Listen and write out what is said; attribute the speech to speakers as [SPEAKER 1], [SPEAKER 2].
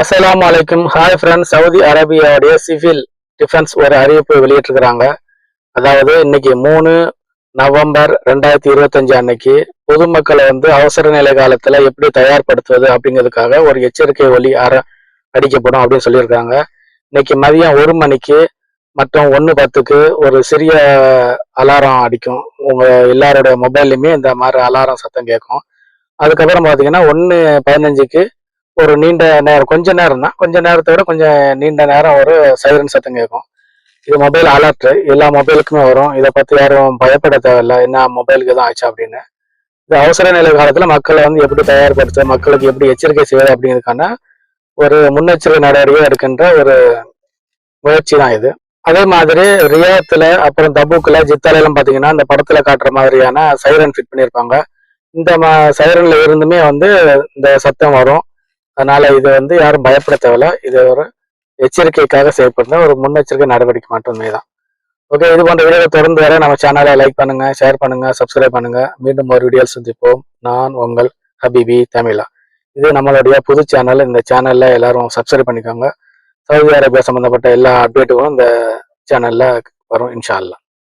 [SPEAKER 1] அஸ்ஸலாமு அலைக்கும். Hi friends, Saudi அரேபியாவுடைய சிவில் டிஃபென்ஸ் ஒரு அறிவிப்பு வெளியிட்டிருக்கிறாங்க. அதாவது இன்னைக்கு 3 நவம்பர் 2025 அன்னைக்கு பொதுமக்களை அவசர நிலை காலத்துல எப்படி தயார்படுத்துவது அப்படிங்கிறதுக்காக ஒரு எச்சரிக்கை ஒலி அடிக்கப்படும் அப்படின்னு சொல்லியிருக்காங்க. இன்னைக்கு மதியம் 1 மணிக்கு மற்றும் 1:10க்கு ஒரு சிறிய அலாரம் அடிக்கும். உங்க எல்லாருடைய மொபைல்லையுமே இந்த மாதிரி அலாரம் சத்தம் கேட்கும். அதுக்கப்புறம் பாத்தீங்கன்னா 1:15க்கு ஒரு நீண்ட நேரம், கொஞ்ச நேரம் தான், கொஞ்ச நேரத்தை விட கொஞ்சம் நீண்ட நேரம் ஒரு சைரன் சத்தம் கேட்கும். இது மொபைல் அலர்ட், எல்லா மொபைலுக்குமே வரும். இதை பத்தி யாரும் பயப்பட தேவையில்லை, என்ன மொபைலுக்கு தான் ஆச்சு அப்படின்னு. இந்த அவசர நிலை காலத்துல மக்களை எப்படி தயார்படுத்த, மக்களுக்கு எப்படி எச்சரிக்கை செய்வது அப்படிங்கிறதுக்கான ஒரு முன்னெச்சரிக்கை நடவடிக்கை எடுக்கின்ற ஒரு முயற்சி தான் இது. அதே மாதிரி ரியாத்துல அப்புறம் தபூக்ல ஜித்தாலையும் பாத்தீங்கன்னா இந்த படத்துல காட்டுற மாதிரியான சைரன் ஃபிட் பண்ணியிருப்பாங்க. இந்த சைரன்ல இருந்துமே இந்த சத்தம் வரும். அதனால இது யாரும் பயப்பட தேவையில்ல. இது ஒரு எச்சரிக்கைக்காக செய்யப்படுற ஒரு முன்னெச்சரிக்கை நடவடிக்கை மட்டுமே தான். ஓகே, இது போன்ற வீடியோ தொடர்ந்து வர நம்ம சேனலை லைக் பண்ணுங்க, ஷேர் பண்ணுங்க, சப்ஸ்கிரைப் பண்ணுங்க. மீண்டும் ஒரு வீடியோ சந்திப்போம். நான் உங்கள் ஹபிபி தமிழா. இது நம்மளுடைய புது சேனல். இந்த சேனல்ல எல்லாரும் சப்ஸ்கிரைப் பண்ணிக்கோங்க. சவுதி அரேபியா சம்பந்தப்பட்ட எல்லா அப்டேட்டுகளும் இந்த சேனல்ல வரும் இன்ஷா அல்லாஹ்.